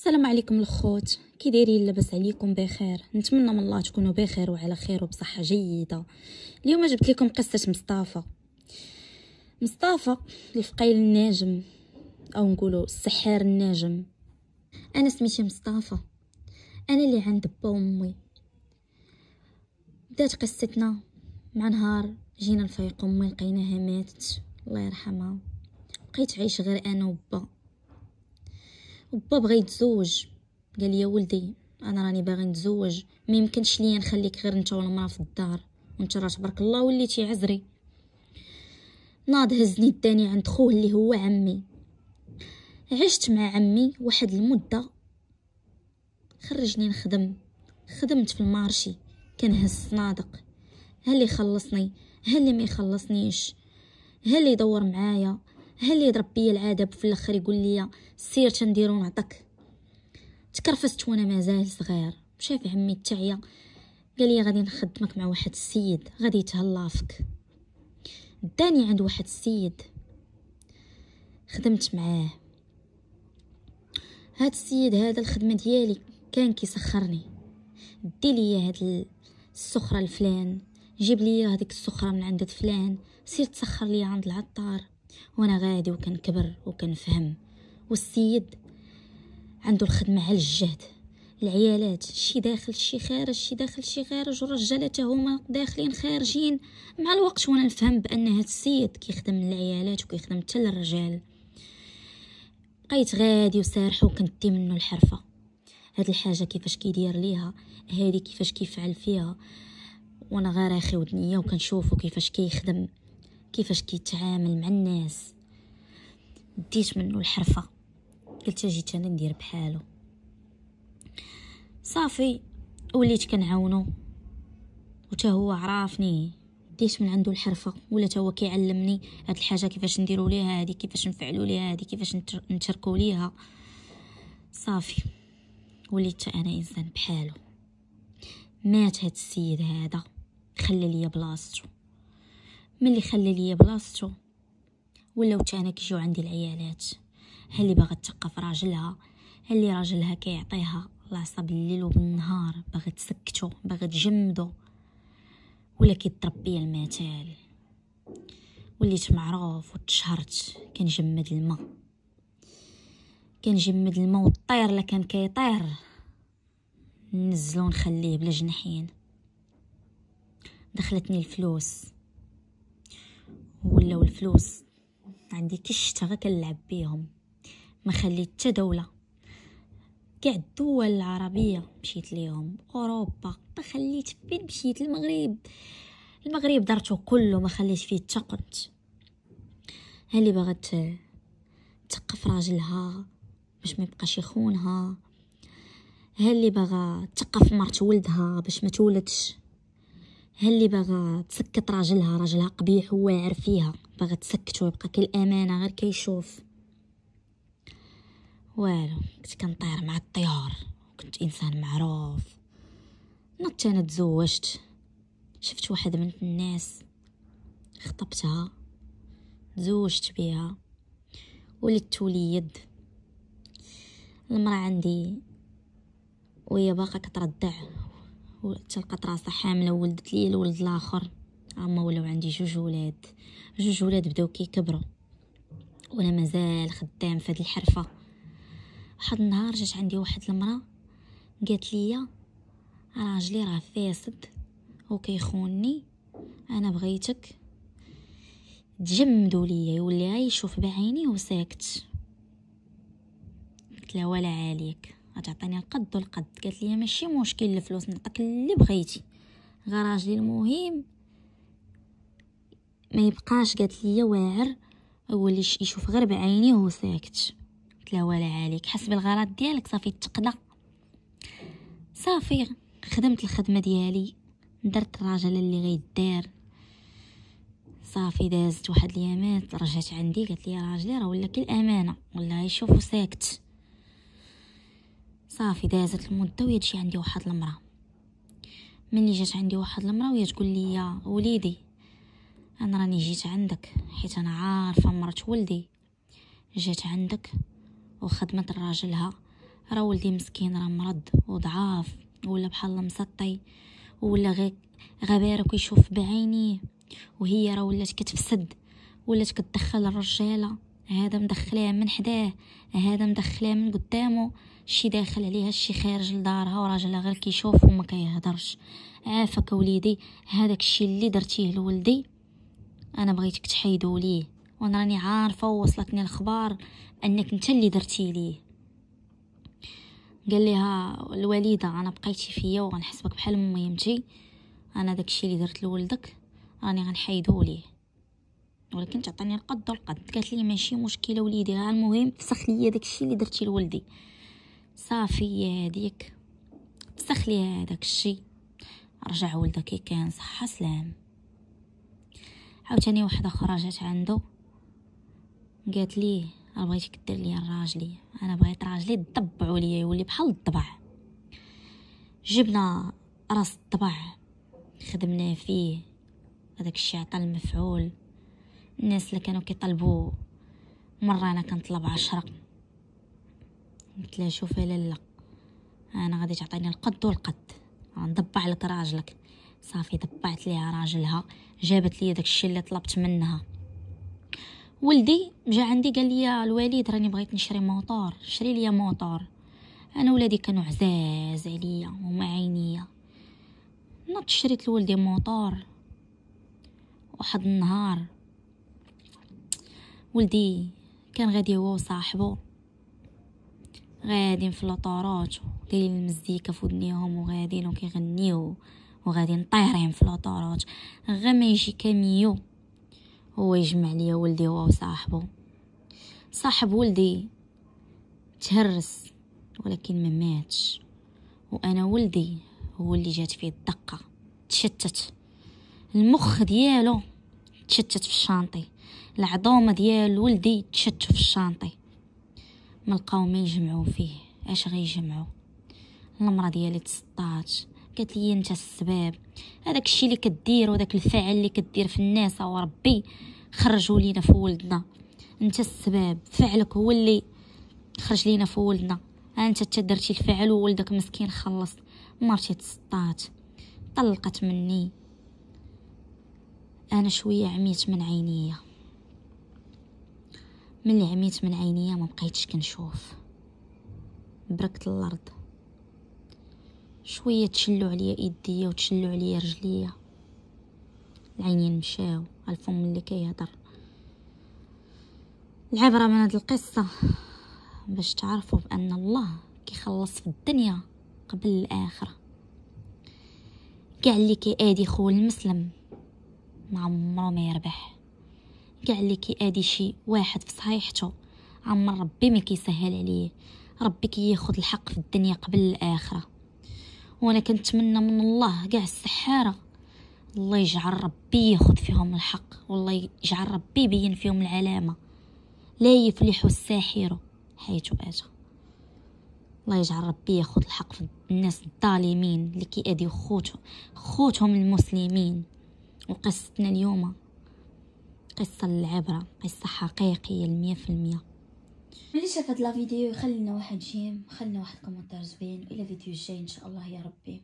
السلام عليكم الخوت، كي دايرين؟ لاباس عليكم بخير؟ نتمنى من الله تكونوا بخير وعلى خير وبصحه جيده. اليوم جبت لكم قصه مصطفى اللي في قايل الناجم، او نقولوا السحار الناجم. انا سميتي مصطفى، انا اللي عند با وامي. بدات قصتنا مع نهار جينا نفيق امي لقيناها ماتت الله يرحمها. بقيت عايش غير انا وبا بغى يتزوج، قال لي يا ولدي انا راني باغي نتزوج، ما يمكنش ليا نخليك غير انت والمراه في الدار، وانت راه تبارك الله وليتي عزري. ناض هزني داني عند خوه اللي هو عمي. عشت مع عمي واحد المده، خرجني نخدم، خدمت في المارشي، كنهز الصنادق، ها اللي خلصني ها اللي ما يخلصنيش، ها اللي يدور معايا ها اللي يضرب بيا العذاب، في الاخر يقول لي سير تنديرو نعطيك. تكرفست وانا مازال صغير، شاف عمي التعيا قال لي غادي نخدمك مع واحد السيد غادي يتهلا فيك. داني عند واحد السيد خدمت معاه. هاد السيد هذا الخدمه ديالي كان كيسخرني، دي لي هاد السخره الفلان، جيب لي هذيك السخره من عند فلان، سير تسخر لي عند العطار. وانا غادي وكنكبر وكنفهم. والسيد عنده الخدمه على الجهد، العيالات شي داخل شي خارج شي داخل شي خارج، والرجالات هما داخلين خارجين. مع الوقت وانا نفهم بان هاد السيد كيخدم للعيالات وكيخدم حتى للرجال. بقيت غادي وسارح وكندي منه الحرفه، هاد الحاجه كيفاش كيدير ليها، هادي كيفاش كيفعل فيها، وانا غير اخي ودنيا وكنشوفو كيفاش كيخدم، كيفاش كيتعامل مع الناس. ديت منه الحرفه، قلت جيت انا ندير بحالو. صافي وليت كنعاونو وتا هو عرفني، ديت من عنده الحرفه ولا تا هو كيعلمني هاد الحاجه كيفاش نديرو ليها، هادي كيفاش نفعلو ليها، هادي كيفاش نتركو ليها. صافي وليت انا انسان بحالو. مات هاد السيد هذا، خلى ليا بلاصتو. ملي خلى ليا بلاصتو ولاو انا كيجيو عندي العيالات، ها اللي باغا تثقف راجلها، ها اللي راجلها كيعطيها العصا بالليل وبالنهار، باغا تسكتو باغا تجمدو، ولا كيضرب بيا المثال. وليت معروف وتشهرت، كنجمد الماء والطير لا كان كيطير ننزلو نخليه بلا جناحين. دخلتني الفلوس، ولاو الفلوس عندي كشتا غا كنلعب بيهم، ما خليت حتى دوله. كاع الدول العربيه مشيت ليهم، اوروبا ما خليت. فين مشيت؟ المغرب درتو كله، ما خليت فيه حتى قنت. ها اللي باغا تثقف راجلها باش ما يبقاش يخونها، ها اللي باغا تثقف مرت ولدها باش ما تولدش، ها اللي باغا تسكت راجلها قبيح وواعر فيها، باغا تسكتو يبقى كالامانه غير كيشوف. والو، كنت كنطير مع الطيار، كنت انسان معروف. نط انا تزوجت، شفت واحد من الناس خطبتها، تزوجت بها، ولدت وليد. المراه عندي وهي باقا كترضع، تلقات راسها حامله ولدت لي الولد الاخر. اما ولاو عندي جوج ولاد بداو كيكبروا وانا مازال خدام في هذه الحرفه. واحد النهار جات عندي واحد المراه قالت لي راجلي راه فاسد وكيخونني، انا بغيتك تجمدوا ليا يولي غير يشوف بعيني وساكت. قلت لها ولا عليك، غتعطيني القد والقد. قالت لي ماشي مشكل الفلوس، نعطيك اللي بغيتي، غير راجلي المهم ما يبقاش. قالت لي واعر يولي يشوف غير بعيني وهو ساكت. قلت لها ولا عليك، حسب الغرض ديالك صافي تقضى. صافي خدمت الخدمه ديالي، درت الراجل اللي غيدار. صافي دازت واحد اليامات، رجعت عندي قالت لي راجلي راه ولا كالامانه ولا يشوف وساكت. صافي دازت المده وهي تجي عندي واحد المراه. ملي جات عندي واحد المراه وهي تقول لي يا وليدي انا راني جيت عندك حيت انا عارفه مرت ولدي جات عندك وخدمت راجلها راه ولدي مسكين راه مرض وضعاف ولا بحال مسطي ولا غير غبارك ويشوف بعينيه، وهي راه ولات كتفسد، ولات كتدخل الرجاله، هذا مدخلاه من حداه، هذا مدخلاه من قدامه، شي داخل عليها شي خارج لدارها، وراجلها غير كيشوف وما كيهضرش. عافاك وليدي، هذاك الشي اللي درتيه لولدي انا بغيتك تحيدوا ليه، وانا راني عارفه ووصلتني الخبار انك انت اللي درتي ليه. قال لها الوالده انا بقيتي فيا وغنحسبك بحال اميمتي، انا داكشي اللي درت لولدك راني غنحيدو ليه، ولكن تعطيني القد والقد. قالت لي ماشي مشكله وليدي، ها المهم فسخ لي داكشي اللي درتي لولدي. صافي هذيك فسخ لي هذاك الشيء، رجع ولدك كي كان صحه سلام. عاوتاني واحده اخرى جات عنده قالت لي انا بغيتك دير لي راجلي، انا بغيت راجلي تضبعوا لي يولي بحال الضبع. جبنا راس الضبع خدمنا فيه، هذاك الشيء عطى المفعول. الناس اللي كانوا كيطلبوا مره انا كنطلب 10، قلت لها شوفي لالا انا غادي تعطيني القد والقد، غنضبع لك راجلك. صافي ضبعت ليها راجلها، جابت لي داك الشيء اللي طلبت منها. ولدي جا عندي قال لي الوالد راني بغيت نشري موطور، شري لي موطور. انا ولادي كانوا عزاز عليا وما عينيا، نض شريت لولدي موطور. واحد النهار ولدي كان غادي هو وصاحبه غاديين في لوطوروت دايرين المزيكا في ودنيهم وغاديين وكيغنيو وغاديين طايرين في لوطوروت، غير ما يجي كاميو هو يجمع ليا ولدي هو وصاحبه. صاحب ولدي تهرس ولكن ما ماتش، وانا ولدي هو اللي جات فيه الدقه، تشتت المخ ديالو، تشتت في الشانطي، العظومه ديال ولدي تشتت في الشانطي. ما لقاو ما يجمعوا فيه، اش غيجمعوا؟ المراه ديالي تسطات قالت لي انت السبب، هذاك الشيء اللي كدير وداك الفعل اللي كدير في الناس وربي خرجوا لينا في ولدنا، انت السبب، فعلك هو اللي خرج لينا في ولدنا، انت تدرتي الفعل وولدك مسكين خلص. مرتي تسطات طلقت مني، انا شويه عميت من عينيا، ملي عميت من عينيا ما بقيتش كنشوف، بركت الارض. شويه تشلوا عليا ايديا وتشلوا عليا رجليا، العينين مشاو، الفم اللي كيهضر. العبره من هاد القصه باش تعرفوا بان الله كيخلص في الدنيا قبل الاخره. كاع اللي كيادي خو المسلم ما عمره ما يربح، كاع اللي كيادي شي واحد في صحيحته عمر ربي ما كيسهل عليه، ربي كياخذ الحق في الدنيا قبل الاخره. وانا كنتمنى من الله كاع السحاره الله يجعل ربي ياخذ فيهم الحق، والله يجعل ربي يبين فيهم العلامه، لا يفلح الساحر حيث اتى. الله يجعل ربي ياخذ الحق في الناس الظالمين اللي كيأذيو خوتهم المسلمين. وقصتنا اليوم قصه للعبره، قصه حقيقيه 100%. ملي شافت لا فيديو خلينا واحد جيم، خلينا واحد كومنتار زوين، الى فيديو جاي ان شاء الله يا ربي.